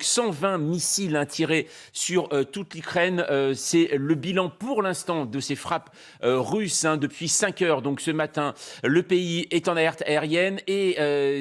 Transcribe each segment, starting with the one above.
120 missiles tirés sur toute l'Ukraine. C'est le bilan pour l'instant de ces frappes russes depuis 5 heures. Donc ce matin, le pays est en alerte aérienne et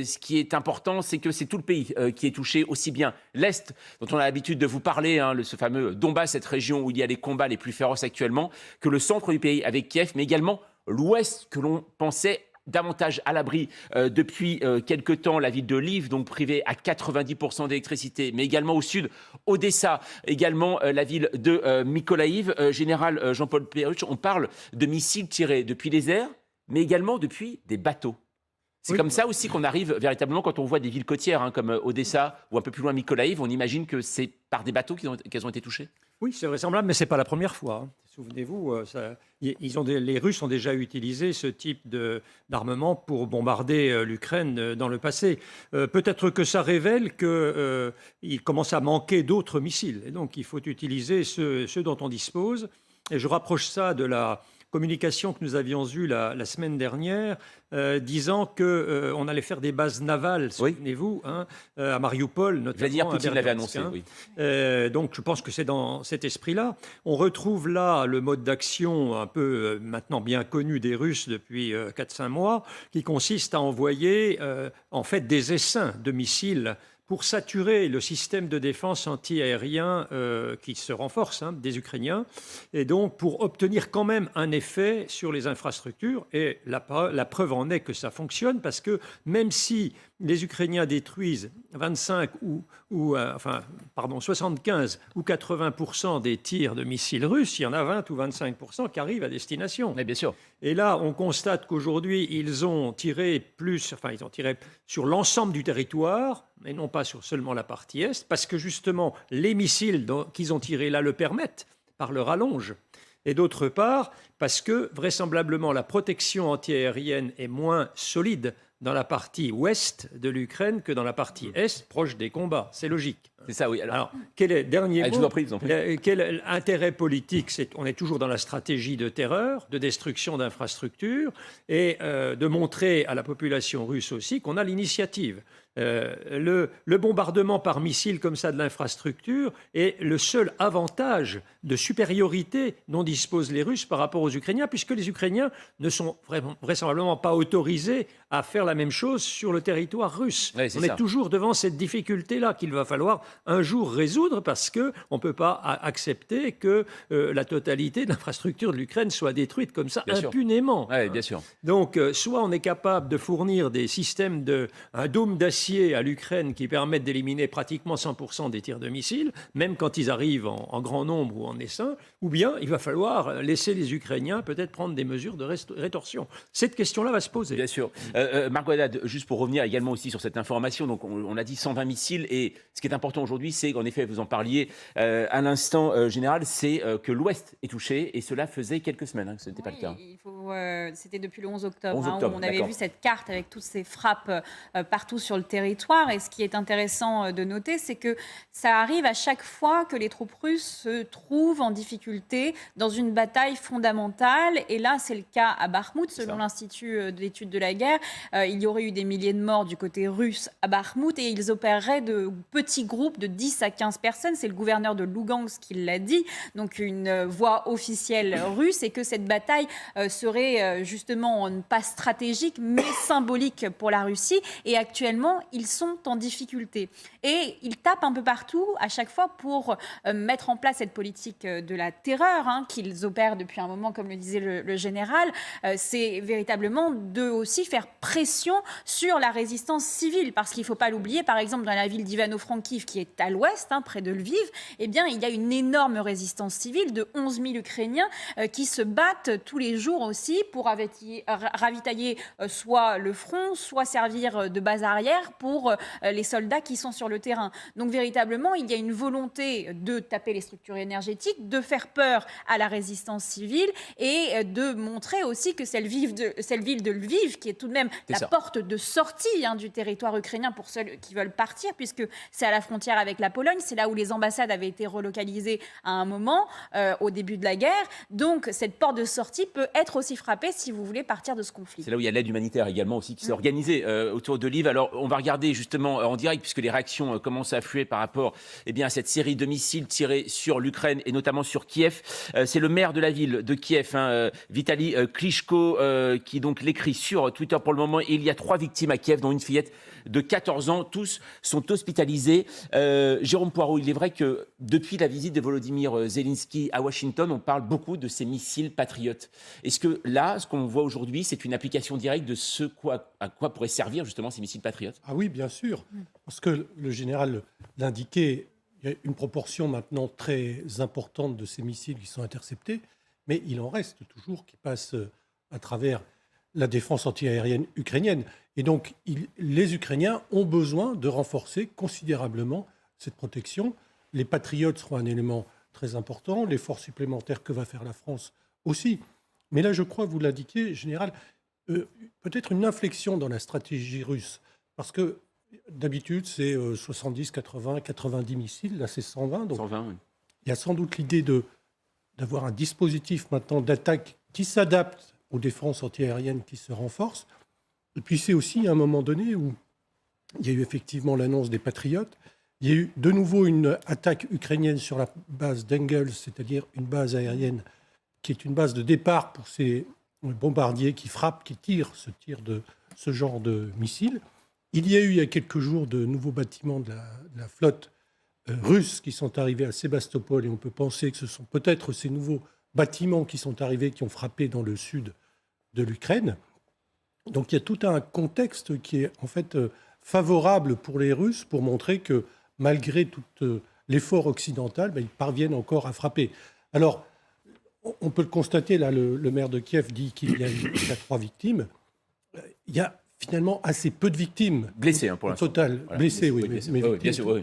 ce qui est important, c'est que c'est tout le pays qui est touché, aussi bien l'Est, dont on a l'habitude de vous parler, ce fameux Donbass, cette région où il y a les combats les plus féroces actuellement, que le centre du pays avec Kiev, mais également l'Ouest que l'on pensait davantage à l'abri depuis quelque temps, la ville de Lviv, donc privée à 90% d'électricité, mais également au sud, Odessa, également la ville de Mykolaïv. Général Jean-Paul Perruche, on parle de missiles tirés depuis les airs, mais également depuis des bateaux. C'est comme ça aussi qu'on arrive véritablement, quand on voit des villes côtières comme Odessa ou un peu plus loin Mykolaïv, on imagine que c'est par des bateaux qu'elles ont été touchées. Oui, c'est vraisemblable, mais ce n'est pas la première fois. Souvenez-vous, les Russes ont déjà utilisé ce type d'armement pour bombarder l'Ukraine dans le passé. Peut-être que ça révèle qu'il commence à manquer d'autres missiles. Et donc, il faut utiliser ceux dont on dispose. Et je rapproche ça de la communication que nous avions eue la semaine dernière, disant qu'on allait faire des bases navales, souvenez-vous, à Mariupol, notamment. Vladimir Poutine l'avait annoncé, oui. Donc je pense que c'est dans cet esprit-là. On retrouve là le mode d'action un peu maintenant bien connu des Russes depuis 4-5 mois, qui consiste à envoyer en fait des essaims de missiles pour saturer le système de défense anti-aérien qui se renforce des Ukrainiens, et donc pour obtenir quand même un effet sur les infrastructures. Et la preuve en est que ça fonctionne, parce que même si les Ukrainiens détruisent 75 ou 80% des tirs de missiles russes, il y en a 20 ou 25% qui arrivent à destination. Mais bien sûr. Et là, on constate qu'aujourd'hui, ils ont tiré sur l'ensemble du territoire, mais non pas sur seulement la partie Est, parce que justement, les missiles qu'ils ont tirés là le permettent, par leur allonge. Et d'autre part, parce que vraisemblablement, la protection antiaérienne est moins solide dans la partie ouest de l'Ukraine que dans la partie est, proche des combats. C'est logique. C'est ça, oui. Alors quel est, dernier mot, je vous en prie. quel intérêt politique? On est toujours dans la stratégie de terreur, de destruction d'infrastructures, et de montrer à la population russe aussi qu'on a l'initiative. Le bombardement par missile comme ça de l'infrastructure est le seul avantage de supériorité dont disposent les Russes par rapport aux Ukrainiens, puisque les Ukrainiens ne sont vraisemblablement pas autorisés à faire la même chose sur le territoire russe. Oui, on est toujours devant cette difficulté-là qu'il va falloir un jour résoudre, parce qu'on ne peut pas accepter que la totalité de l'infrastructure de l'Ukraine soit détruite comme ça, bien impunément. Oui, bien sûr. Donc, soit on est capable de fournir des systèmes un dôme d'acier à l'Ukraine qui permettent d'éliminer pratiquement 100% des tirs de missiles, même quand ils arrivent en grand nombre ou en essaim, ou bien il va falloir laisser les Ukrainiens peut-être prendre des mesures de rétorsion. Cette question-là va se poser. Bien sûr. Margot Haddad, juste pour revenir également aussi sur cette information, donc on a dit 120 missiles, et ce qui est important aujourd'hui, c'est qu'en effet, vous en parliez à l'instant, général, c'est que l'Ouest est touché, et cela faisait quelques semaines que ce n'était pas le cas. C'était depuis le 11 octobre, 11 octobre où on avait vu cette carte avec toutes ces frappes partout sur le territoire. Et ce qui est intéressant de noter, c'est que ça arrive à chaque fois que les troupes russes se trouvent en difficulté dans une bataille fondamentale. Et là, c'est le cas à Bakhmout, selon l'Institut d'études de la guerre. Il y aurait eu des milliers de morts du côté russe à Bakhmout, et ils opéreraient de petits groupes de 10 à 15 personnes. C'est le gouverneur de Lugansk qui l'a dit, donc une voix officielle russe, et que cette bataille serait justement pas stratégique, mais symbolique pour la Russie. Et actuellement, ils sont en difficulté. Et ils tapent un peu partout, à chaque fois, pour mettre en place cette politique de la terreur qu'ils opèrent depuis un moment, comme le disait le général. C'est véritablement de aussi faire pression sur la résistance civile. Parce qu'il ne faut pas l'oublier, par exemple, dans la ville d'Ivano-Frankiv, qui est à l'ouest, près de Lviv, eh bien, il y a une énorme résistance civile de 11 000 Ukrainiens qui se battent tous les jours aussi pour ravitailler soit le front, soit servir de base arrière pour les soldats qui sont sur le terrain. Donc véritablement, il y a une volonté de taper les structures énergétiques, de faire peur à la résistance civile, et de montrer aussi que cette ville de Lviv, qui est tout de même la porte de sortie du territoire ukrainien pour ceux qui veulent partir, puisque c'est à la frontière avec la Pologne, c'est là où les ambassades avaient été relocalisées à un moment, au début de la guerre. Donc cette porte de sortie peut être aussi frappée si vous voulez partir de ce conflit. C'est là où il y a l'aide humanitaire également aussi qui s'est organisée autour de Lviv. Alors on va regarder justement en direct, puisque les réactions commencent à affluer par rapport à cette série de missiles tirés sur l'Ukraine et notamment sur Kiev. C'est le maire de la ville de Kiev, Vitaly Klitschko, qui donc l'écrit sur Twitter pour le moment. Et il y a 3 victimes à Kiev, dont une fillette de 14 ans. Tous sont hospitalisés. Jérôme Poirot, il est vrai que depuis la visite de Volodymyr Zelensky à Washington, on parle beaucoup de ces missiles patriotes. Est-ce que là, ce qu'on voit aujourd'hui, c'est une application directe de à quoi pourraient servir justement ces missiles patriotes? Ah oui, bien sûr. Parce que le général l'indiquait, il y a une proportion maintenant très importante de ces missiles qui sont interceptés, mais il en reste toujours qui passent à travers la défense antiaérienne ukrainienne. Et donc, les Ukrainiens ont besoin de renforcer considérablement cette protection. Les patriotes seront un élément très important, les forces supplémentaires que va faire la France aussi. Mais là, je crois, vous l'indiquez, général, peut-être une inflexion dans la stratégie russe. Parce que d'habitude, c'est 70, 80, 90 missiles. Là, c'est 120. Donc 120, oui. il y a sans doute l'idée d'avoir un dispositif maintenant d'attaque qui s'adapte aux défenses antiaériennes qui se renforcent. Et puis c'est aussi à un moment donné où il y a eu effectivement l'annonce des Patriotes. Il y a eu de nouveau une attaque ukrainienne sur la base d'Engels, c'est-à-dire une base aérienne qui est une base de départ pour ces bombardiers qui frappent, qui tirent ce genre de missiles. Il y a eu il y a quelques jours de nouveaux bâtiments de la flotte russe qui sont arrivés à Sébastopol et on peut penser que ce sont peut-être ces nouveaux bâtiments qui sont arrivés qui ont frappé dans le sud de l'Ukraine. Donc il y a tout un contexte qui est en fait favorable pour les Russes pour montrer que malgré tout l'effort occidental, ils parviennent encore à frapper. Alors, on peut le constater, là, le maire de Kiev dit qu'il y a 3 victimes. Il y a finalement assez peu de victimes. Blessés, pour l'instant. Au total, Voilà, blessés, oui, blessés. mais Oui, victimes, bien sûr, oui.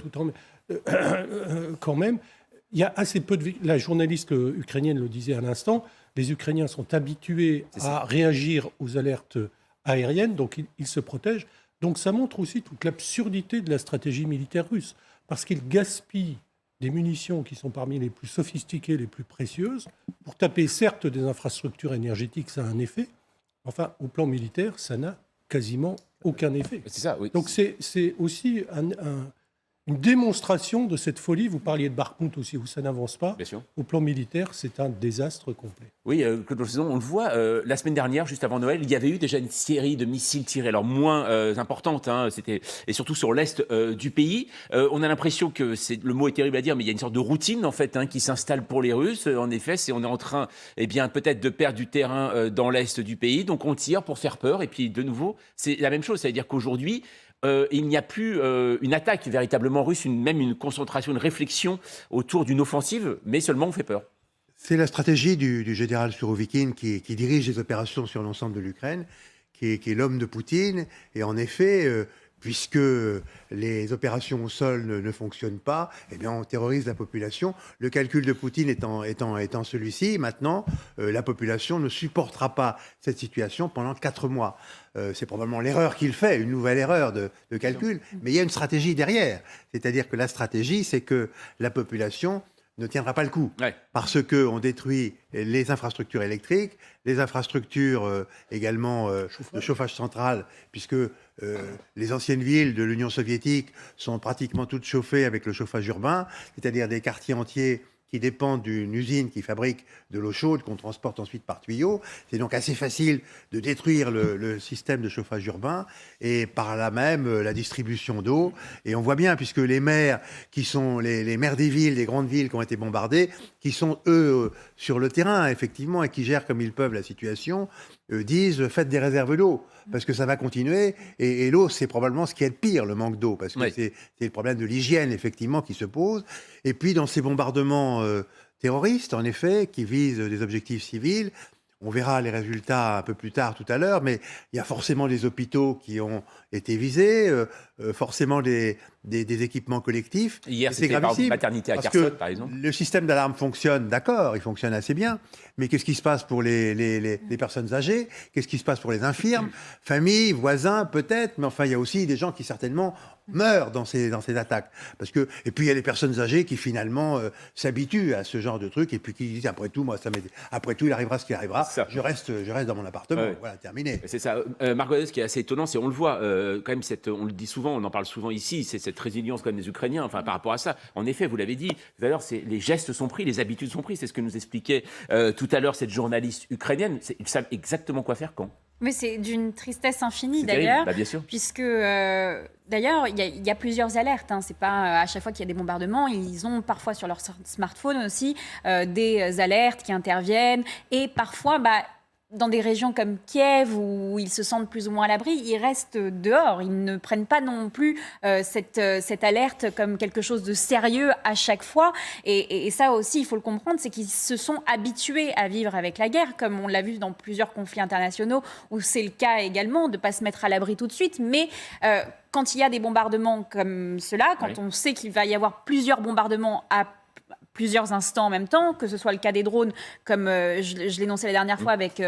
quand même. Il y a assez peu de victimes. La journaliste ukrainienne le disait à l'instant, les Ukrainiens sont habitués à réagir aux alertes aériennes, donc ils se protègent. Donc ça montre aussi toute l'absurdité de la stratégie militaire russe, parce qu'ils gaspillent des munitions qui sont parmi les plus sophistiquées, les plus précieuses, pour taper certes des infrastructures énergétiques, ça a un effet, enfin au plan militaire, ça n'a quasiment aucun effet. C'est ça, oui. Donc c'est aussi une démonstration de cette folie. Vous parliez de Bakhmout aussi, où ça n'avance pas. Bien sûr. Au plan militaire, c'est un désastre complet. Oui, Claude Lochezon, on le voit, la semaine dernière, juste avant Noël, il y avait eu déjà une série de missiles tirés, alors moins importantes, c'était, et surtout sur l'est du pays. On a l'impression que, le mot est terrible à dire, mais il y a une sorte de routine en fait qui s'installe pour les Russes. En effet, on est en train peut-être de perdre du terrain dans l'est du pays, donc on tire pour faire peur. Et puis de nouveau, c'est la même chose, c'est-à-dire qu'aujourd'hui, il n'y a plus une attaque véritablement russe, même une concentration, une réflexion autour d'une offensive, mais seulement on fait peur. C'est la stratégie du général Surovikin qui dirige les opérations sur l'ensemble de l'Ukraine, qui est l'homme de Poutine. Et en effet, puisque les opérations au sol ne fonctionnent pas, eh bien on terrorise la population. Le calcul de Poutine étant celui-ci, maintenant, la population ne supportera pas cette situation pendant 4 mois. C'est probablement l'erreur qu'il fait, une nouvelle erreur de calcul, mais il y a une stratégie derrière. C'est-à-dire que la stratégie, c'est que la population ne tiendra pas le coup. Ouais. Parce qu'on détruit les infrastructures électriques, les infrastructures également de chauffage central, puisque les anciennes villes de l'Union soviétique sont pratiquement toutes chauffées avec le chauffage urbain, c'est-à-dire des quartiers entiers qui dépendent d'une usine qui fabrique de l'eau chaude qu'on transporte ensuite par tuyau. C'est donc assez facile de détruire le système de chauffage urbain et par là même la distribution d'eau. Et on voit bien, puisque les maires qui sont les maires des villes, des grandes villes qui ont été bombardées, qui sont eux sur le terrain effectivement et qui gèrent comme ils peuvent la situation, disent faites des réserves d'eau parce que ça va continuer et l'eau c'est probablement ce qui est le pire, le manque d'eau, parce que Oui. c'est le problème de l'hygiène effectivement qui se pose. Et puis dans ces bombardements terroristes en effet qui visent des objectifs civils, on verra les résultats un peu plus tard tout à l'heure, mais il y a forcément des hôpitaux qui ont été visés, forcément des équipements collectifs. Hier, Et c'était par gravissime, maternité à parce Kherson, que par exemple. le système d'alarme fonctionne, d'accord, il fonctionne assez bien, mais qu'est-ce qui se passe pour les personnes âgées? Qu'est-ce qui se passe pour les infirmes? Familles, voisins, peut-être, mais enfin, il y a aussi des gens qui certainement meurent dans ces attaques. Et puis il y a les personnes âgées qui finalement s'habituent à ce genre de truc et puis qui disent après tout, il arrivera ce qui arrivera, je reste dans mon appartement. Ouais. Voilà, terminé. C'est ça. Margot, ce qui est assez étonnant, c'est on le voit quand même, on le dit souvent, on en parle souvent ici, c'est cette résilience quand même des Ukrainiens, enfin par rapport à ça. En effet, vous l'avez dit, tout à l'heure, les gestes sont pris, les habitudes sont prises. C'est ce que nous expliquait tout à l'heure cette journaliste ukrainienne. Ils savent exactement quoi faire quand. Mais c'est d'une tristesse infinie C'est terrible, d'ailleurs, bien sûr. puisque d'ailleurs il y a plusieurs alertes. Hein. C'est pas à chaque fois qu'il y a des bombardements, ils ont parfois sur leur smartphone aussi des alertes qui interviennent et parfois dans des régions comme Kiev où ils se sentent plus ou moins à l'abri, ils restent dehors. Ils ne prennent pas non plus cette alerte comme quelque chose de sérieux à chaque fois. Et ça aussi, il faut le comprendre, c'est qu'ils se sont habitués à vivre avec la guerre, comme on l'a vu dans plusieurs conflits internationaux, où c'est le cas également, de ne pas se mettre à l'abri tout de suite. Mais quand il y a des bombardements comme cela, quand on sait qu'il va y avoir plusieurs bombardements à plusieurs instants en même temps, que ce soit le cas des drones, comme je l'énonçais la dernière fois avec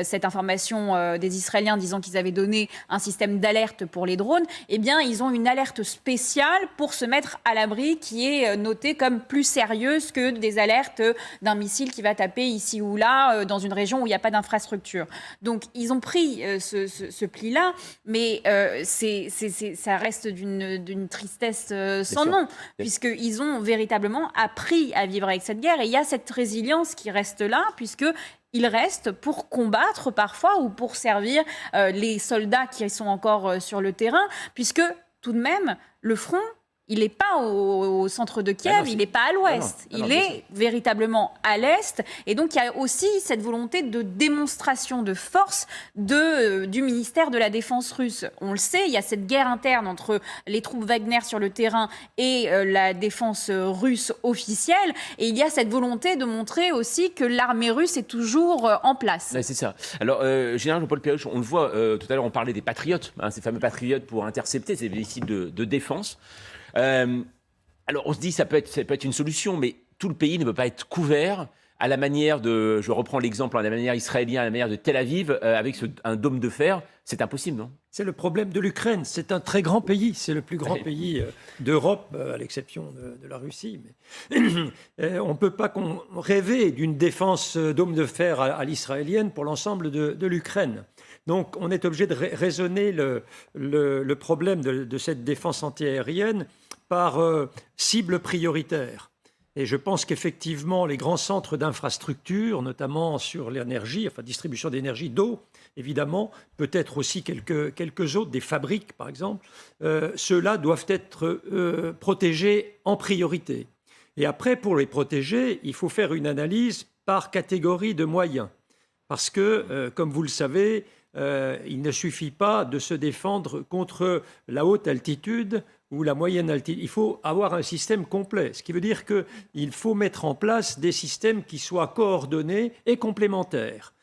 cette information des Israéliens disant qu'ils avaient donné un système d'alerte pour les drones, eh bien, ils ont une alerte spéciale pour se mettre à l'abri qui est notée comme plus sérieuse que des alertes d'un missile qui va taper ici ou là dans une région où il n'y a pas d'infrastructure. Donc, ils ont pris ce pli-là, mais ça reste d'une tristesse sans nom, puisqu'ils ont véritablement appris à vivre avec cette guerre. Et il y a cette résilience qui reste là, puisqu'ils restent pour combattre parfois ou pour servir les soldats qui sont encore sur le terrain, puisque tout de même, le front, il n'est pas au centre de Kiev, il n'est pas à l'ouest, il est véritablement à l'est. Et donc, il y a aussi cette volonté de démonstration de force du ministère de la Défense russe. On le sait, il y a cette guerre interne entre les troupes Wagner sur le terrain et la défense russe officielle. Et il y a cette volonté de montrer aussi que l'armée russe est toujours en place. Ouais, c'est ça. Alors, général Jean-Paul Perruche, on le voit, tout à l'heure, on parlait des patriotes, ces fameux patriotes pour intercepter ces missiles de défense. Alors on se dit ça peut être une solution, mais tout le pays ne peut pas être couvert à la manière de, je reprends l'exemple, à la manière israélienne, à la manière de Tel Aviv, avec un dôme de fer. C'est impossible, non? C'est le problème de l'Ukraine. C'est un très grand pays. C'est le plus grand pays d'Europe, à l'exception de la Russie. Mais on ne peut pas rêver d'une défense dôme de fer à l'israélienne pour l'ensemble de l'Ukraine. Donc on est obligé de raisonner le problème de cette défense antiaérienne par cible prioritaire. Et je pense qu'effectivement, les grands centres d'infrastructure, notamment sur l'énergie, enfin distribution d'énergie, d'eau, évidemment, peut-être aussi quelques autres, des fabriques par exemple, ceux-là doivent être protégés en priorité. Et après, pour les protéger, il faut faire une analyse par catégorie de moyens. Parce que, comme vous le savez, il ne suffit pas de se défendre contre la haute altitude ou la moyenne altitude. Il faut avoir un système complet, ce qui veut dire qu'il faut mettre en place des systèmes qui soient coordonnés et complémentaires.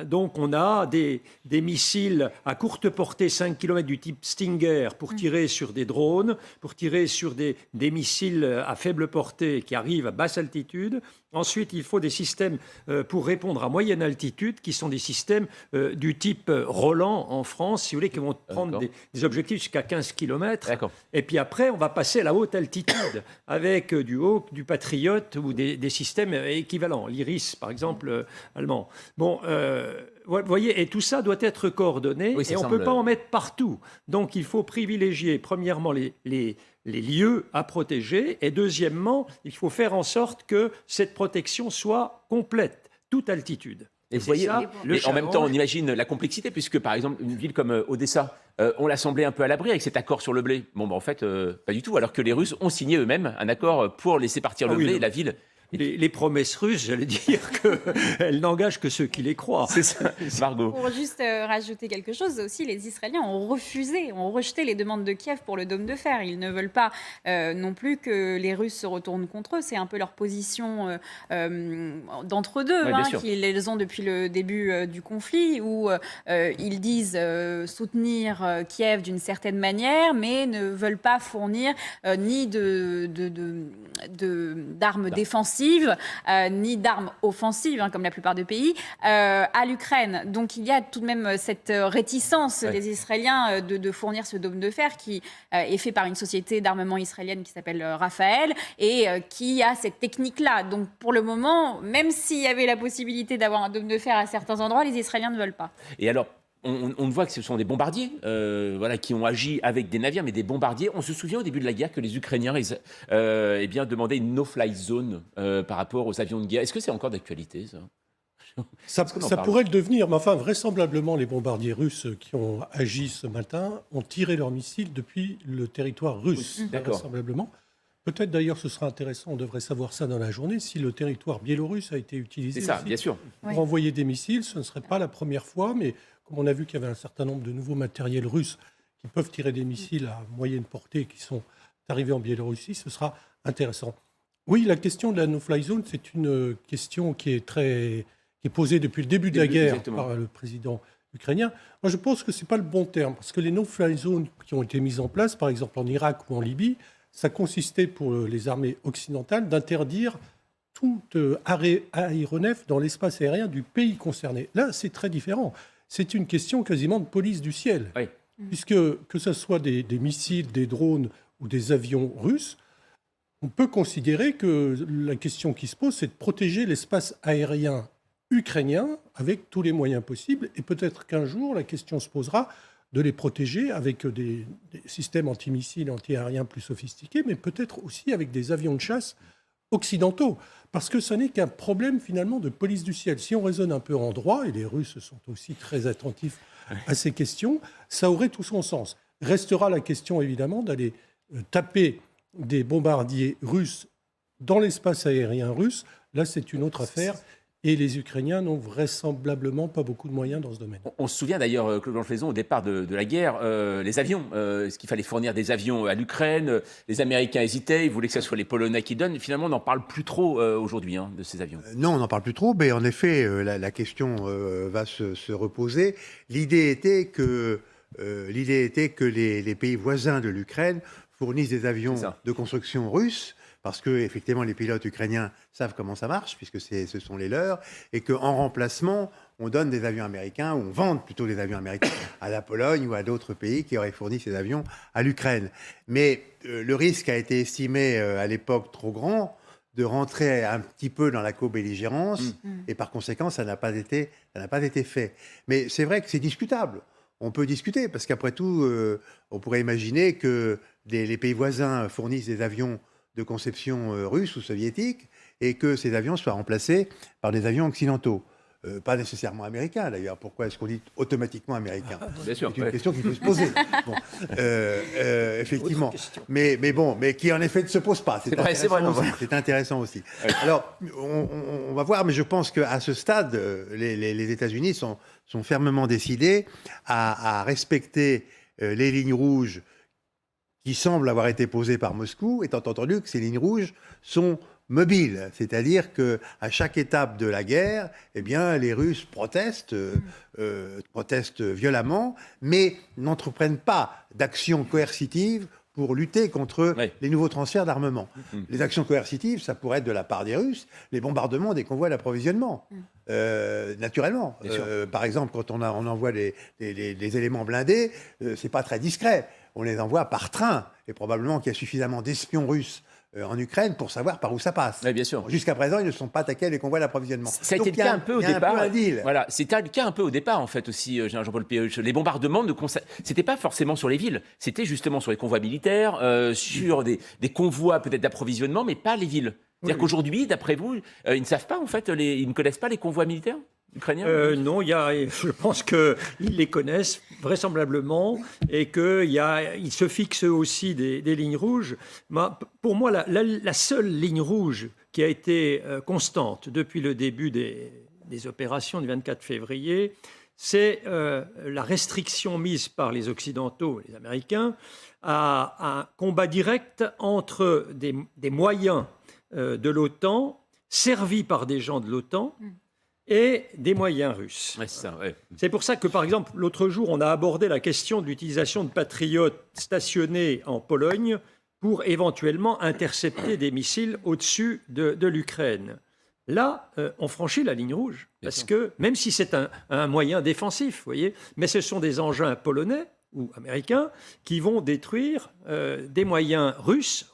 Donc on a des missiles à courte portée, 5 km du type Stinger, pour tirer sur des drones, pour tirer sur des missiles à faible portée qui arrivent à basse altitude. Ensuite, il faut des systèmes pour répondre à moyenne altitude, qui sont des systèmes du type Roland en France, si vous voulez, qui vont prendre des objectifs jusqu'à 15 km. Et puis après, on va passer à la haute altitude, avec du Hawk, du Patriot ou des systèmes équivalents. L'Iris, par exemple, allemand. Bon, vous voyez, et tout ça doit être coordonné, et on ne peut pas en mettre partout. Donc, il faut privilégier, premièrement, les lieux à protéger, et deuxièmement, il faut faire en sorte que cette protection soit complète, toute altitude. Et vous voyez, en même temps, on imagine la complexité, puisque par exemple, une ville comme Odessa, on l'a semblé un peu à l'abri avec cet accord sur le blé. Bon, en fait, pas du tout, alors que les Russes ont signé eux-mêmes un accord pour laisser partir le blé et la ville. Les promesses russes, j'allais dire qu'elles n'engagent que ceux qui les croient. C'est ça, Margot. Pour juste rajouter quelque chose, aussi, les Israéliens ont rejeté les demandes de Kiev pour le dôme de fer. Ils ne veulent pas non plus que les Russes se retournent contre eux. C'est un peu leur position d'entre-deux, qu'ils ont depuis le début du conflit, où ils disent soutenir Kiev d'une certaine manière, mais ne veulent pas fournir ni d'armes défensives, ni d'armes offensives, comme la plupart des pays, à l'Ukraine. Donc il y a tout de même cette réticence des Israéliens de fournir ce dôme de fer qui est fait par une société d'armement israélienne qui s'appelle Rafael et qui a cette technique-là. Donc pour le moment, même s'il y avait la possibilité d'avoir un dôme de fer à certains endroits, les Israéliens ne veulent pas. Et alors, on voit que ce sont des bombardiers qui ont agi avec des navires, mais des bombardiers. On se souvient au début de la guerre que les Ukrainiens demandaient une no-fly zone par rapport aux avions de guerre. Est-ce que c'est encore d'actualité, ça Ça pourrait le devenir, mais enfin, vraisemblablement, les bombardiers russes qui ont agi ce matin ont tiré leurs missiles depuis le territoire russe, vraisemblablement. Peut-être d'ailleurs, ce sera intéressant, on devrait savoir ça dans la journée, si le territoire biélorusse a été utilisé C'est ça, bien sûr. pour envoyer des missiles. Ce ne serait pas la première fois, mais comme on a vu qu'il y avait un certain nombre de nouveaux matériels russes qui peuvent tirer des missiles à moyenne portée qui sont arrivés en Biélorussie, ce sera intéressant. Oui, la question de la no-fly zone, c'est une question qui est posée depuis le début de la guerre par le président ukrainien. Moi, je pense que ce n'est pas le bon terme, parce que les no-fly zones qui ont été mises en place, par exemple en Irak ou en Libye, ça consistait pour les armées occidentales d'interdire tout aéronef dans l'espace aérien du pays concerné. Là, c'est très différent. C'est une question quasiment de police du ciel, puisque que ce soit des missiles, des drones ou des avions russes, on peut considérer que la question qui se pose, c'est de protéger l'espace aérien ukrainien avec tous les moyens possibles. Et peut-être qu'un jour, la question se posera de les protéger avec des systèmes antimissiles, anti-aériens plus sophistiqués, mais peut-être aussi avec des avions de chasse occidentaux. Parce que ce n'est qu'un problème finalement de police du ciel. Si on raisonne un peu en droit, et les Russes sont aussi très attentifs à ces questions, ça aurait tout son sens. Restera la question évidemment d'aller taper des bombardiers russes dans l'espace aérien russe. Là, c'est une autre affaire. Et les Ukrainiens n'ont vraisemblablement pas beaucoup de moyens dans ce domaine. On se souvient d'ailleurs, Claude Blancheflaison, au départ de la guerre, les avions. Est-ce qu'il fallait fournir des avions à l'Ukraine? Les Américains hésitaient, ils voulaient que ce soit les Polonais qui donnent. Finalement, on n'en parle plus trop aujourd'hui de ces avions. Non, on n'en parle plus trop, mais en effet, la question va se reposer. L'idée était que les pays voisins de l'Ukraine fournissent des avions de construction russe, parce que effectivement les pilotes ukrainiens savent comment ça marche, puisque ce sont les leurs, et qu'en remplacement, on donne des avions américains, ou on vende plutôt des avions américains à la Pologne ou à d'autres pays qui auraient fourni ces avions à l'Ukraine. Mais le risque a été estimé à l'époque trop grand de rentrer un petit peu dans la co-belligérance, et par conséquent, ça n'a pas été fait. Mais c'est vrai que c'est discutable. On peut discuter, parce qu'après tout, on pourrait imaginer que les pays voisins fournissent des avions de conception russe ou soviétique, et que ces avions soient remplacés par des avions occidentaux. Pas nécessairement américains, d'ailleurs. Pourquoi est-ce qu'on dit automatiquement américain? Bien sûr, c'est une question qui peut se poser. Bon, effectivement. Mais qui en effet ne se pose pas. C'est intéressant aussi. Alors, on va voir, mais je pense qu'à ce stade, les États-Unis sont fermement décidés à respecter les lignes rouges qui semblent avoir été posées par Moscou, étant entendu que ces lignes rouges sont mobiles, c'est-à-dire qu'à chaque étape de la guerre, eh bien, les Russes protestent violemment, mais n'entreprennent pas d'actions coercitives pour lutter contre les nouveaux transferts d'armement. Les actions coercitives, ça pourrait être de la part des Russes, les bombardements des convois d'approvisionnement, naturellement. Par exemple, quand on envoie des éléments blindés, c'est pas très discret. On les envoie par train, et probablement qu'il y a suffisamment d'espions russes en Ukraine pour savoir par où ça passe. Oui, bien sûr. Jusqu'à présent, ils ne sont pas attaqués les convois d'approvisionnement. Ça a été le cas un peu au départ. Voilà, c'était le cas un peu au départ, en fait, aussi, Jean-Paul Péruch. Les bombardements, c'était pas forcément sur les villes, c'était justement sur les convois militaires, sur des convois peut-être d'approvisionnement, mais pas les villes. C'est-à-dire qu'aujourd'hui, d'après vous, ils ne savent pas, en fait, ils ne connaissent pas les convois militaires ukrainiens? Non, je pense qu'ils les connaissent vraisemblablement et qu'ils se fixent aussi des lignes rouges. Pour moi, la seule ligne rouge qui a été constante depuis le début des opérations du 24 février, c'est la restriction mise par les Occidentaux, les Américains, à un combat direct entre des moyens de l'OTAN, servis par des gens de l'OTAN, et des moyens russes. C'est pour ça que, par exemple, l'autre jour, on a abordé la question de l'utilisation de patriotes stationnés en Pologne pour éventuellement intercepter des missiles au-dessus de l'Ukraine. Là, on franchit la ligne rouge, parce que même si c'est un moyen défensif, vous voyez, mais ce sont des engins polonais ou américains qui vont détruire des moyens russes,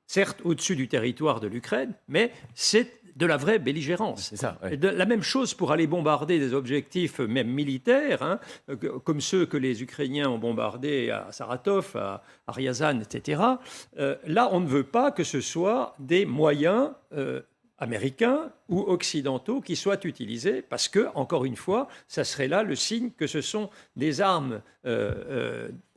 certes au-dessus du territoire de l'Ukraine, mais c'est de la vraie belligérance. C'est ça, ouais. Et la même chose pour aller bombarder des objectifs même militaires, hein, comme ceux que les Ukrainiens ont bombardés à Saratov, à Ryazan, etc. Là, on ne veut pas que ce soit des moyens américains ou occidentaux qui soient utilisés, parce que, encore une fois, ça serait là le signe que ce sont des armes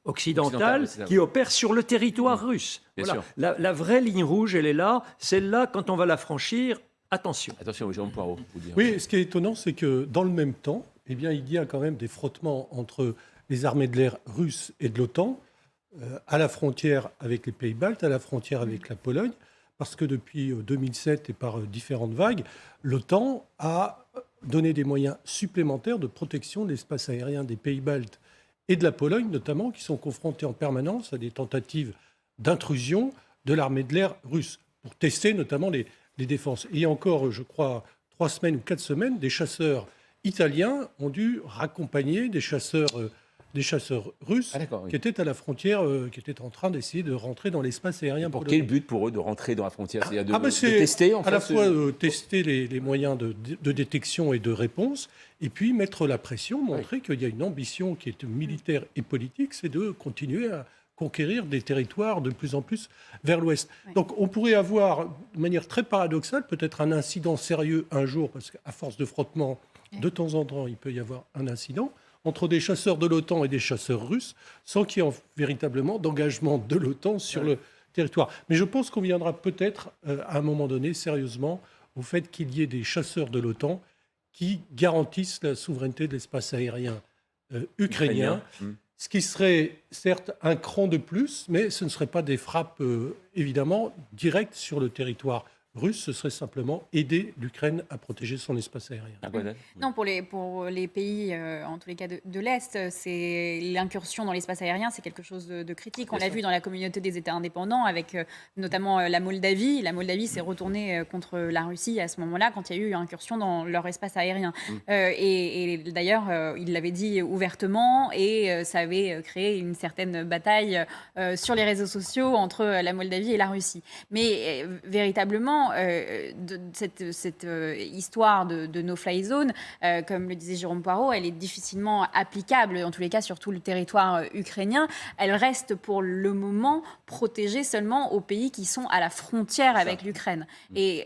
occidentales qui opèrent sur le territoire russe. Voilà. La vraie ligne rouge, elle est là. Celle-là, quand on va la franchir, attention. Attention, Jérôme Poirot. Vous dire. Oui, ce qui est étonnant, c'est que dans le même temps, eh bien, il y a quand même des frottements entre les armées de l'air russes et de l'OTAN, à la frontière avec les pays baltes, à la frontière avec la Pologne, parce que depuis 2007 et par différentes vagues, l'OTAN a donné des moyens supplémentaires de protection de l'espace aérien des pays baltes et de la Pologne, notamment, qui sont confrontés en permanence à des tentatives d'intrusion de l'armée de l'air russe, pour tester notamment les défenses. Et il y a encore, je crois, 3 semaines ou 4 semaines, des chasseurs italiens ont dû raccompagner des chasseurs russes qui étaient à la frontière, qui étaient en train d'essayer de rentrer dans l'espace aérien. Pour quel but pour eux de rentrer dans la frontière? C'est-à-dire de tester en fait, à la fois tester les moyens de détection et de réponse, et puis mettre la pression, montrer qu'il y a une ambition qui est militaire et politique, c'est de continuer à conquérir des territoires de plus en plus vers l'ouest. Donc on pourrait avoir, de manière très paradoxale, peut-être un incident sérieux un jour, parce qu'à force de frottement, de temps en temps, il peut y avoir un incident entre des chasseurs de l'OTAN et des chasseurs russes, sans qu'il y ait véritablement d'engagement de l'OTAN sur le territoire. Mais je pense qu'on viendra peut-être, à un moment donné, sérieusement, au fait qu'il y ait des chasseurs de l'OTAN qui garantissent la souveraineté de l'espace aérien ukrainien. Ce qui serait certes un cran de plus, mais ce ne serait pas des frappes, évidemment, directes sur le territoire russe. Ce serait simplement aider l'Ukraine à protéger son espace aérien. Non, pour les pays, en tous les cas de l'Est, c'est l'incursion dans l'espace aérien, c'est quelque chose de critique. On l'a vu dans la communauté des États indépendants, avec notamment la Moldavie. La Moldavie s'est retournée contre la Russie à ce moment-là, quand il y a eu une incursion dans leur espace aérien. Et d'ailleurs, il l'avait dit ouvertement, et ça avait créé une certaine bataille sur les réseaux sociaux entre la Moldavie et la Russie. Mais véritablement, cette histoire de no-fly zone, comme le disait Jérôme Poirot, elle est difficilement applicable, en tous les cas, sur tout le territoire ukrainien. Elle reste pour le moment protégée seulement aux pays qui sont à la frontière avec l'Ukraine. Et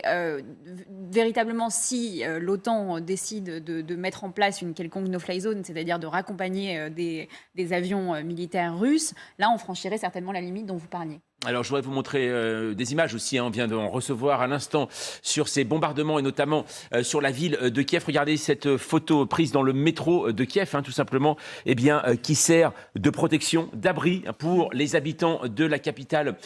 véritablement, si l'OTAN décide de mettre en place une quelconque no-fly zone, c'est-à-dire de raccompagner des avions militaires russes, là, on franchirait certainement la limite dont vous parliez. Alors, je voudrais vous montrer des images aussi. On vient d'en recevoir à l'instant sur ces bombardements et notamment sur la ville de Kiev. Regardez cette photo prise dans le métro de Kiev, tout simplement, qui sert de protection, d'abri pour les habitants de la capitale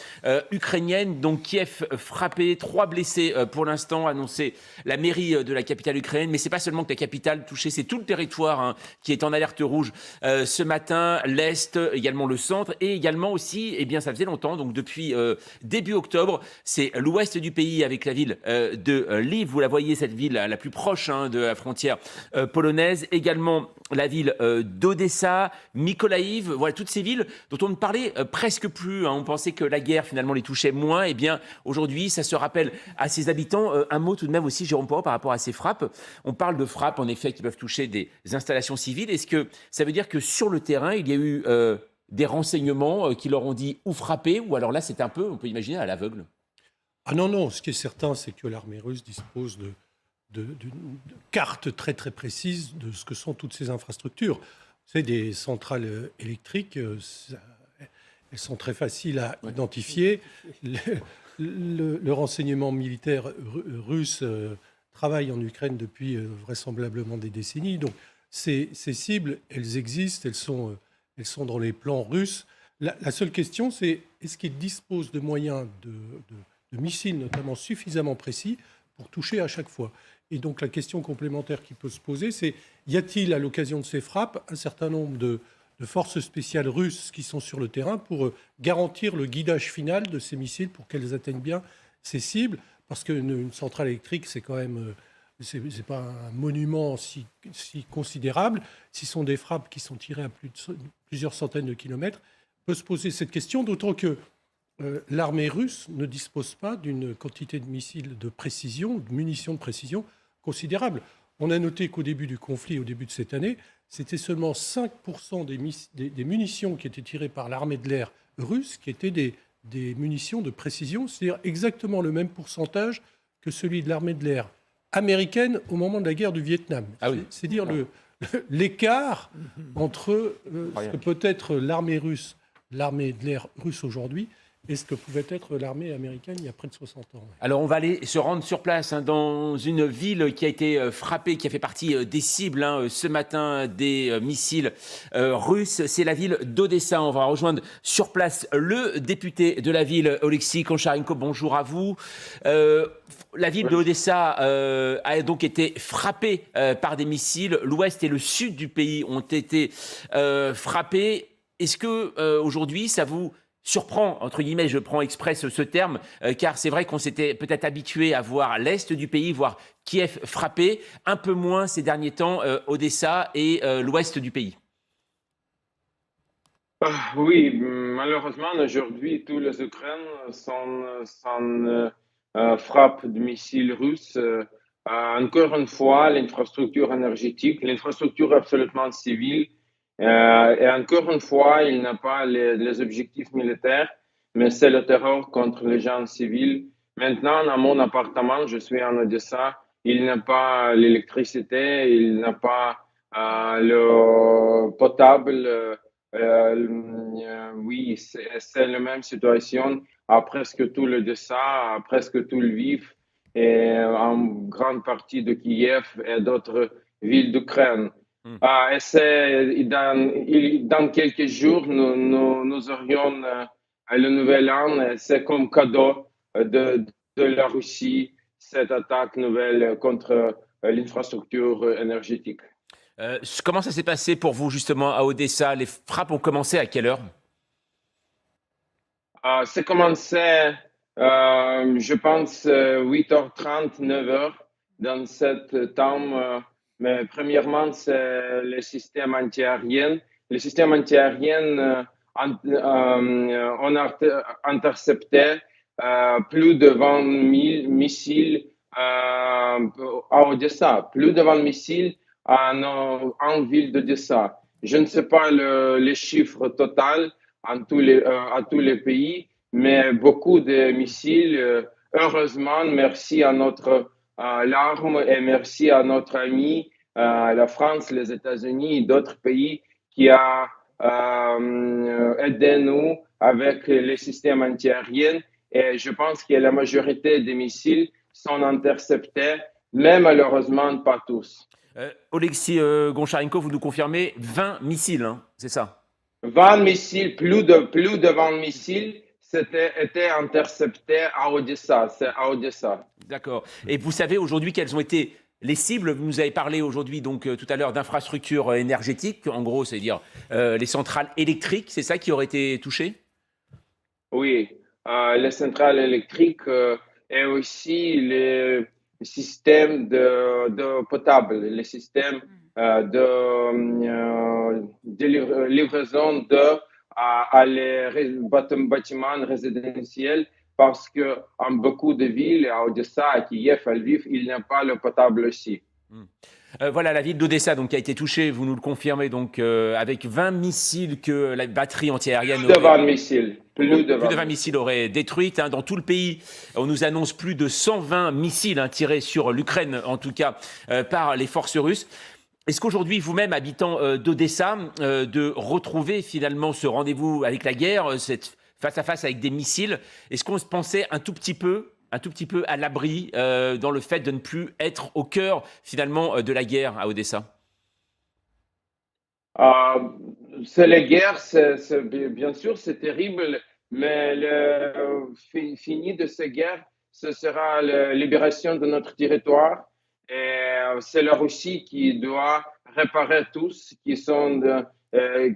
ukrainienne. Donc, Kiev frappé, 3 blessés pour l'instant, annoncé la mairie de la capitale ukrainienne. Mais c'est pas seulement que la capitale touchée, c'est tout le territoire qui est en alerte rouge ce matin, l'Est, également le centre et également aussi, ça faisait longtemps, donc depuis début octobre, c'est l'ouest du pays avec la ville de Lviv. Vous la voyez, cette ville la plus proche de la frontière polonaise. Également la ville d'Odessa, Mykolaïv. Voilà, toutes ces villes dont on ne parlait presque plus. On pensait que la guerre, finalement, les touchait moins. Aujourd'hui, ça se rappelle à ses habitants. Un mot tout de même aussi, Jérôme Poirot, par rapport à ces frappes. On parle de frappes, en effet, qui peuvent toucher des installations civiles. Est-ce que ça veut dire que sur le terrain, il y a eu des renseignements qui leur ont dit où frapper, ou alors là, c'est un peu, on peut imaginer, à l'aveugle? Ah non, ce qui est certain, c'est que l'armée russe dispose d'une carte très très précise de ce que sont toutes ces infrastructures. C'est des centrales électriques, elles sont très faciles à identifier. Le renseignement militaire russe travaille en Ukraine depuis vraisemblablement des décennies. Donc ces cibles, elles existent, elles sont dans les plans russes. La seule question, c'est est-ce qu'ils disposent de moyens de missiles, notamment suffisamment précis, pour toucher à chaque fois? Et donc la question complémentaire qui peut se poser, c'est y a-t-il, à l'occasion de ces frappes, un certain nombre de forces spéciales russes qui sont sur le terrain pour garantir le guidage final de ces missiles pour qu'elles atteignent bien ces cibles. Parce qu'une centrale électrique, c'est quand même... c'est pas un monument si considérable. Si ce sont des frappes qui sont tirées à plusieurs centaines de kilomètres, peut se poser cette question, d'autant que l'armée russe ne dispose pas d'une quantité de missiles de précision, de munitions de précision considérable. On a noté qu'au début du conflit, au début de cette année, c'était seulement 5% des munitions qui étaient tirées par l'armée de l'air russe qui étaient des munitions de précision, c'est-à-dire exactement le même pourcentage que celui de l'armée de l'air américaine au moment de la guerre du Vietnam. Ah oui. C'est dire l'écart entre ce que peut être l'armée de l'air russe aujourd'hui et ce que pouvait être l'armée américaine il y a près de 60 ans. Alors, on va aller se rendre sur place dans une ville qui a été frappée, qui a fait partie des cibles ce matin des missiles russes. C'est la ville d'Odessa. On va rejoindre sur place le député de la ville, Oleksiy Koncharenko. Bonjour à vous. La ville d'Odessa a donc été frappée par des missiles. L'ouest et le sud du pays ont été frappés. Est-ce que aujourd'hui, ça vous surprend, entre guillemets, je prends exprès ce terme, car c'est vrai qu'on s'était peut-être habitué à voir l'est du pays, voir Kiev frappé, un peu moins ces derniers temps Odessa et l'ouest du pays. Oui, malheureusement, aujourd'hui, tous les Ukrainiens sont frappe de missiles russes. Encore une fois, l'infrastructure énergétique, l'infrastructure absolument civile, et encore une fois, il n'a pas les objectifs militaires, mais c'est le terror contre les gens civils. Maintenant, à mon appartement, je suis en Odessa, il n'a pas l'électricité, il n'a pas l'eau potable. Oui, c'est la même situation à presque tout l'Odessa, à presque tout Lviv et en grande partie de Kiev et d'autres villes d'Ukraine. Et dans quelques jours, nous aurions le nouvel an, et c'est comme cadeau de la Russie, cette attaque nouvelle contre l'infrastructure énergétique. Comment ça s'est passé pour vous justement à Odessa? Les frappes ont commencé à quelle heure? C'est commencé, je pense, 8h30, 9h dans cet temps. Mais premièrement, c'est le système antiaérien. Le système antiaérien, on a intercepté plus de 20 000 missiles à Odessa, plus de 20 missiles en ville d'Odessa. Je ne sais pas les chiffres total à tous les pays, mais beaucoup de missiles. Heureusement, merci à notre l'arme et merci à notre ami, la France, les États-Unis et d'autres pays qui a aidé nous avec les systèmes antiaériens. Et je pense que la majorité des missiles sont interceptés, mais malheureusement pas tous. Oleksiy Koncharenko, vous nous confirmez 20 missiles, c'est ça? 20 missiles, plus de 20 missiles étaient interceptés à Odessa. C'est à Odessa. D'accord. Et vous savez aujourd'hui quelles ont été les cibles? Vous nous avez parlé aujourd'hui, donc tout à l'heure, d'infrastructures énergétiques. En gros, c'est-à-dire les centrales électriques, c'est ça qui aurait été touché? Oui, les centrales électriques et aussi les systèmes de potable, les systèmes de livraison d'eau à les bâtiments résidentiels, parce qu'en beaucoup de villes, à Odessa, à Kiev, à Lviv, il n'y a pas l'eau potable aussi. Voilà la ville d'Odessa donc qui a été touchée, vous nous le confirmez, donc avec 20 missiles que la batterie antiaérienne Plus de 20 missiles. Plus de 20 missiles auraient détruites. Dans tout le pays, on nous annonce plus de 120 missiles tirés sur l'Ukraine, en tout cas par les forces russes. Est-ce qu'aujourd'hui, vous-même, habitant d'Odessa, de retrouver finalement ce rendez-vous avec la guerre, cette face-à-face avec des missiles, est-ce qu'on se pensait un tout petit peu à l'abri dans le fait de ne plus être au cœur finalement de la guerre à Odessa? C'est la guerre, bien sûr, c'est terrible, mais le fini de cette guerre, ce sera la libération de notre territoire. Et c'est la Russie qui doit réparer tous qui sont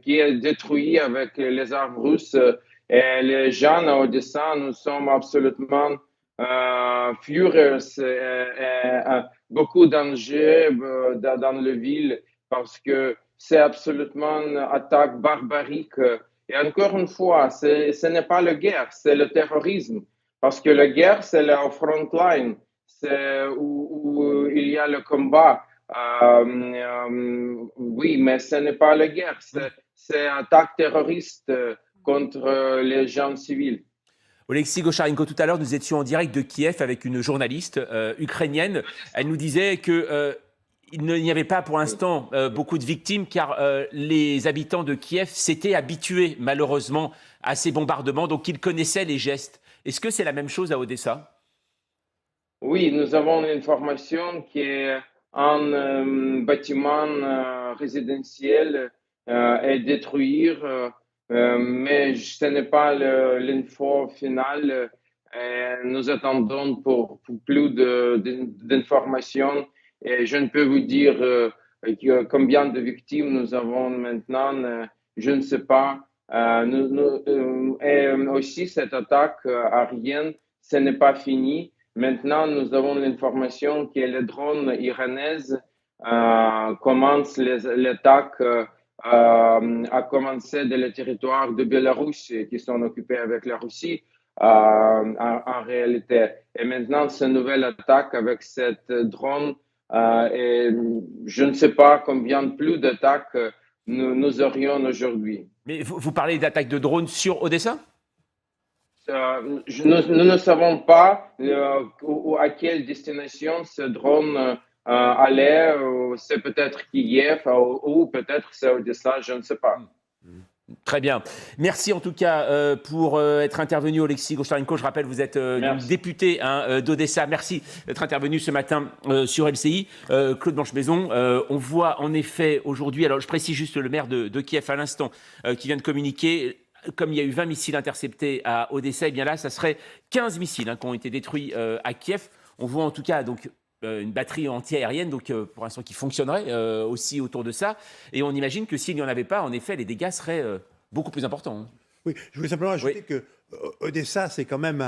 qui est détruit avec les armes russes. Et les gens à Odessa, nous sommes absolument furieux et beaucoup de danger dans la ville parce que c'est absolument une attaque barbarique. Et encore une fois, ce n'est pas la guerre, c'est le terrorisme. Parce que la guerre, c'est la front line, c'est où il y a le combat. Oui, mais ce n'est pas la guerre, c'est attaque terroriste contre les gens civils. Oleksiy Gosharenko, tout à l'heure, nous étions en direct de Kiev avec une journaliste ukrainienne. Elle nous disait que il n'y avait pas pour l'instant beaucoup de victimes car les habitants de Kiev s'étaient habitués malheureusement à ces bombardements, donc ils connaissaient les gestes. Est-ce que c'est la même chose à Odessa? Oui, nous avons une information qui est un bâtiment résidentiel est détruit, mais ce n'est pas l'info finale. Nous attendons pour plus d'informations et je ne peux vous dire combien de victimes nous avons maintenant. Je ne sais pas. Et aussi, cette attaque aérienne, ce n'est pas fini. Maintenant, nous avons l'information que les drones iraniens commencent l'attaque à commencer de le territoire de Bélarus qui sont occupés avec la Russie en réalité. Et maintenant, cette nouvelle attaque avec cette drone, et je ne sais pas combien plus d'attaques nous aurions aujourd'hui. Mais vous parlez d'attaques de drones sur Odessa? Nous ne savons pas à quelle destination ce drone allait. C'est peut-être Kiev ou peut-être c'est Odessa, je ne sais pas. Très bien. Merci en tout cas pour être intervenu, Oleksiy Gosharenko. Je rappelle, vous êtes député d'Odessa. Merci d'être intervenu ce matin sur LCI. Claude Blanche-Maison, on voit en effet aujourd'hui, alors je précise juste le maire de Kiev à l'instant, qui vient de communiquer. Comme il y a eu 20 missiles interceptés à Odessa, et bien là, ça serait 15 missiles qui ont été détruits à Kiev. On voit en tout cas donc, une batterie anti-aérienne, donc pour l'instant qui fonctionnerait aussi autour de ça. Et on imagine que s'il n'y en avait pas, en effet, les dégâts seraient beaucoup plus importants. Oui, je voulais simplement ajouter que Odessa, c'est quand même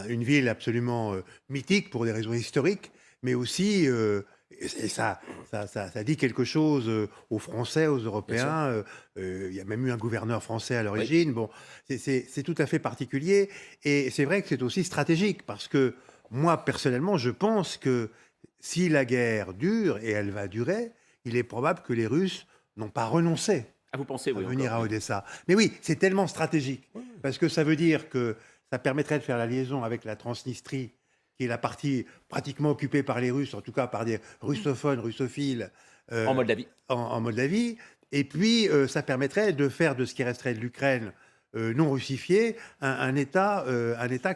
une ville absolument mythique pour des raisons historiques, mais aussi... et ça dit quelque chose aux Français, aux Européens. Il y a même eu un gouverneur français à l'origine. Oui. Bon, c'est tout à fait particulier. Et c'est vrai que c'est aussi stratégique parce que moi, personnellement, je pense que si la guerre dure, et elle va durer, il est probable que les Russes n'ont pas renoncé vous pensez, à venir à Odessa. Mais oui, c'est tellement stratégique parce que ça veut dire que ça permettrait de faire la liaison avec la Transnistrie, qui est la partie pratiquement occupée par les Russes, en tout cas par des russophones, russophiles. En Moldavie. En Moldavie. Et puis, ça permettrait de faire de ce qui resterait de l'Ukraine non russifié un État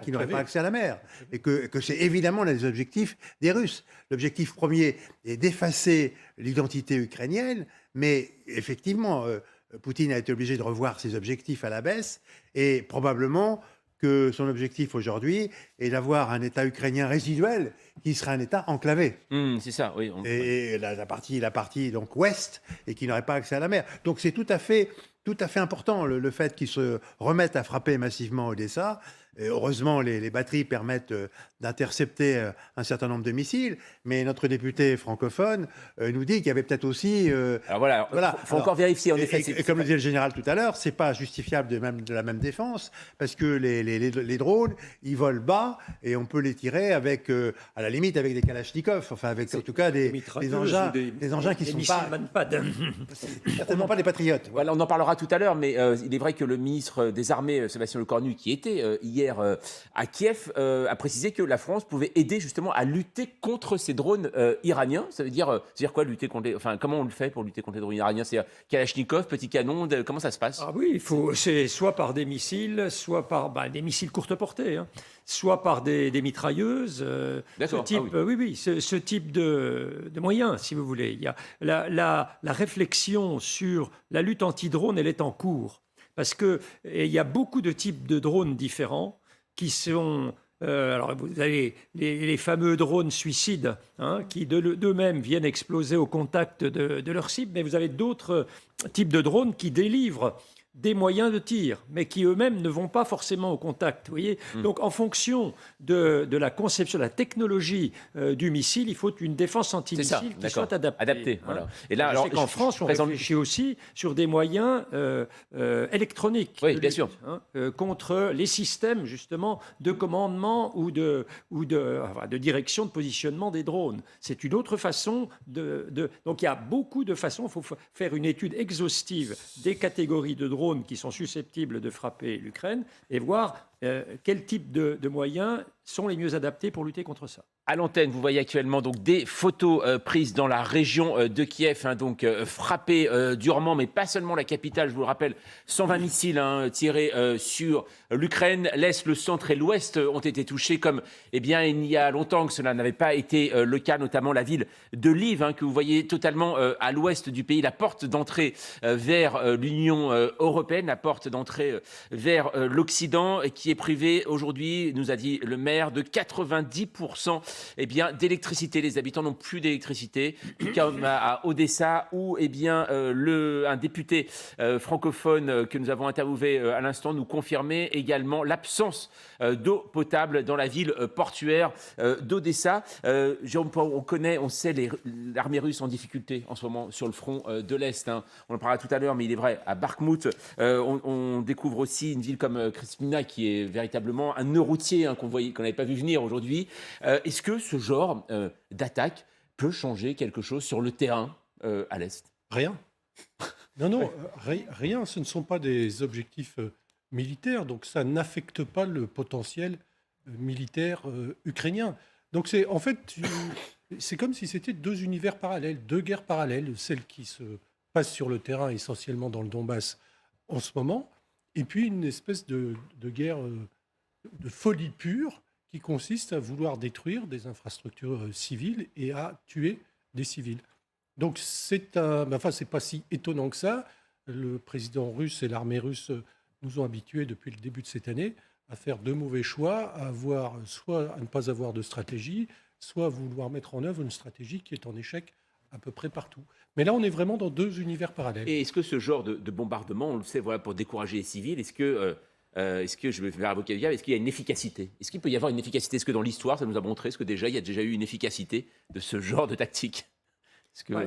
qui n'aurait pas accès à la mer. Et que c'est évidemment l'un des objectifs des Russes. L'objectif premier est d'effacer l'identité ukrainienne, mais effectivement, Poutine a été obligé de revoir ses objectifs à la baisse, et probablement que son objectif aujourd'hui est d'avoir un État ukrainien résiduel qui serait un État enclavé. C'est ça, oui. Et la partie donc ouest, et qui n'aurait pas accès à la mer. Donc c'est tout à fait important le fait qu'ils se remettent à frapper massivement Odessa. Et heureusement, les batteries permettent d'intercepter un certain nombre de missiles, mais notre député francophone nous dit qu'il y avait peut-être aussi... Alors voilà, il faut encore vérifier en effet. Et comme le disait le général tout à l'heure, c'est pas justifiable de la même défense, parce que les drones, ils volent bas, et on peut les tirer avec, à la limite, avec des kalachnikovs, enfin avec en tout cas des engins qui ne sont pas... certainement pas des patriotes. Voilà, on en parlera tout à l'heure, mais il est vrai que le ministre des Armées, Sébastien Lecornu, qui était hier à Kiev, a précisé que la France pouvait aider justement à lutter contre ces drones iraniens. Ça veut dire quoi, lutter contre comment on le fait pour lutter contre les drones iraniens? C'est Kalachnikov, petit canon, comment ça se passe? Ah oui, c'est soit par des missiles, soit par des missiles courte portée, soit par des mitrailleuses. D'accord. Ce type de moyens, si vous voulez. Il y a la réflexion sur la lutte anti-drone, elle est en cours. Parce qu'il y a beaucoup de types de drones différents qui sont Alors, vous avez les fameux drones suicides qui d'eux-mêmes viennent exploser au contact de leur cible, mais vous avez d'autres types de drones qui délivrent des moyens de tir, mais qui eux-mêmes ne vont pas forcément au contact. Vous voyez. Donc, en fonction de la conception, de la technologie du missile, il faut une défense antimissile qui soit adaptée. Voilà. Et là, alors, qu'en France, on réfléchit aussi sur des moyens électroniques oui, bien sûr. contre les systèmes justement de commandement ou de direction, de positionnement des drones. C'est une autre façon Donc, il y a beaucoup de façons. Il faut faire une étude exhaustive des catégories de drones qui sont susceptibles de frapper l'Ukraine et voir quel type de moyens sont les mieux adaptés pour lutter contre ça. À l'antenne, vous voyez actuellement donc des photos prises dans la région de Kiev, frappées durement, mais pas seulement la capitale. Je vous le rappelle, 120 missiles tirés sur l'Ukraine. L'Est, le centre et l'Ouest ont été touchés, comme il y a longtemps que cela n'avait pas été le cas, notamment la ville de Lviv, que vous voyez totalement à l'ouest du pays, la porte d'entrée vers l'Union européenne, la porte d'entrée vers l'Occident, qui est privée aujourd'hui, nous a dit le maire, de 90% d'électricité. Les habitants n'ont plus d'électricité, comme à Odessa, où un député francophone que nous avons interviewé à l'instant nous confirmait également l'absence d'eau potable dans la ville portuaire d'Odessa. Jérôme Paul, on sait l'armée russe en difficulté en ce moment sur le front de l'Est. On en parlera tout à l'heure, mais il est vrai, à Bakhmout, on découvre aussi une ville comme Krispina qui est véritablement un nœud routier qu'on n'avait pas vu venir aujourd'hui. Est-ce que ce genre d'attaque peut changer quelque chose sur le terrain à l'Est? Rien. Non, rien. Ce ne sont pas des objectifs militaires, donc ça n'affecte pas le potentiel militaire ukrainien. Donc c'est comme si c'était deux univers parallèles, deux guerres parallèles, celle qui se passe sur le terrain essentiellement dans le Donbass en ce moment, et puis une espèce de guerre de folie pure qui consiste à vouloir détruire des infrastructures civiles et à tuer des civils. Donc c'est pas si étonnant que ça. Le président russe et l'armée russe nous ont habitués depuis le début de cette année à faire deux mauvais choix, soit à ne pas avoir de stratégie, soit à vouloir mettre en œuvre une stratégie qui est en échec à peu près partout. Mais là, on est vraiment dans deux univers parallèles. Et est-ce que ce genre de bombardement, on le sait, pour décourager les civils, est-ce que je vais vers avocat du diable, est-ce qu'il y a une efficacité? Est-ce qu'il peut y avoir une efficacité? Est-ce que dans l'histoire, ça nous a montré il y a déjà eu une efficacité de ce genre de tactique?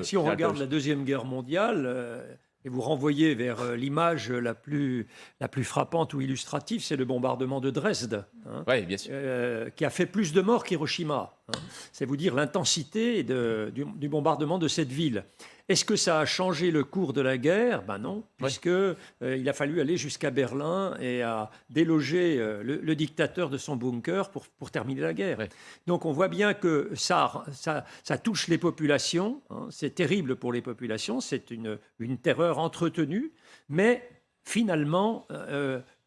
Si on regarde la Deuxième Guerre mondiale, et vous renvoyez vers l'image la plus frappante ou illustrative, c'est le bombardement de Dresde, oui, bien sûr. qui a fait plus de morts qu'Hiroshima. C'est vous dire l'intensité du bombardement de cette ville. Est-ce que ça a changé le cours de la guerre? Ben non, puisque il a fallu aller jusqu'à Berlin et à déloger le dictateur de son bunker pour terminer la guerre. Ouais. Donc on voit bien que ça touche les populations, c'est terrible pour les populations, c'est une terreur entretenue, mais finalement,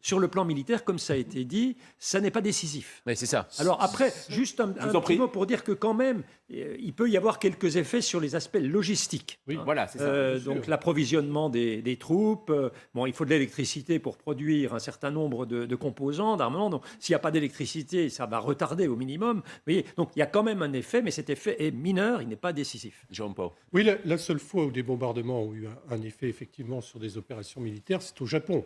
sur le plan militaire, comme ça a été dit, ça n'est pas décisif. Mais c'est ça. Alors après, juste un petit mot pour dire que quand même, il peut y avoir quelques effets sur les aspects logistiques. Oui, voilà, c'est ça. Donc l'approvisionnement des troupes, il faut de l'électricité pour produire un certain nombre de composants, d'armement. Donc s'il n'y a pas d'électricité, ça va retarder au minimum. Vous voyez, donc il y a quand même un effet, mais cet effet est mineur, il n'est pas décisif. Jérôme Pau. Oui, la seule fois où des bombardements ont eu un effet effectivement sur des opérations militaires, c'est au Japon.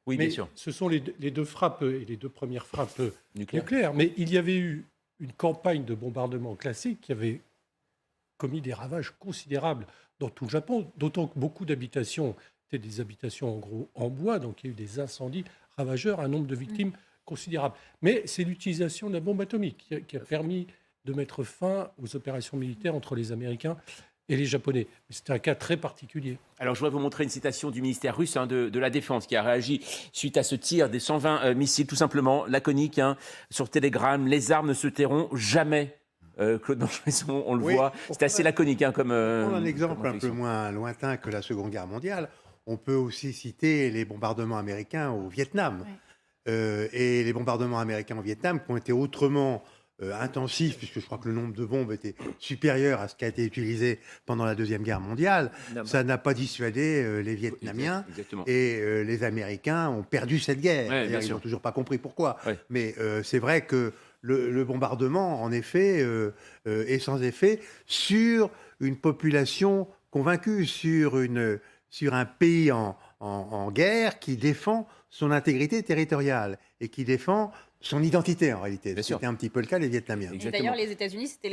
Oui, mais bien sûr. Ce sont les deux frappes et les deux premières frappes nucléaires. Mais il y avait eu une campagne de bombardement classique qui avait commis des ravages considérables dans tout le Japon, d'autant que beaucoup d'habitations étaient des habitations en gros en bois, donc il y a eu des incendies ravageurs, un nombre de victimes considérable. Mais c'est l'utilisation de la bombe atomique qui a permis de mettre fin aux opérations militaires entre les Américains et les Japonais. C'était un cas très particulier. Alors, je voudrais vous montrer une citation du ministère russe de la Défense qui a réagi suite à ce tir des 120 missiles, tout simplement, laconique, sur Telegram. Les armes ne se tairont jamais. Claude Benchmaison, on le voit. C'est assez laconique. Comme un exemple un peu moins lointain que la Seconde Guerre mondiale. On peut aussi citer les bombardements américains au Vietnam. Et les bombardements américains au Vietnam qui ont été autrement intensif, puisque je crois que le nombre de bombes était supérieur à ce qui a été utilisé pendant la Deuxième Guerre mondiale. Ça n'a pas dissuadé les Vietnamiens. Exactement. Et les Américains ont perdu cette guerre. Ouais, ils n'ont toujours pas compris pourquoi. Ouais. Mais c'est vrai que le bombardement, en effet, est sans effet sur une population convaincue, sur un pays en guerre qui défend son intégrité territoriale et qui défend son identité, en réalité. Bien sûr. C'était un petit peu le cas des Vietnamiens. Exactement. D'ailleurs, les États-Unis, c'était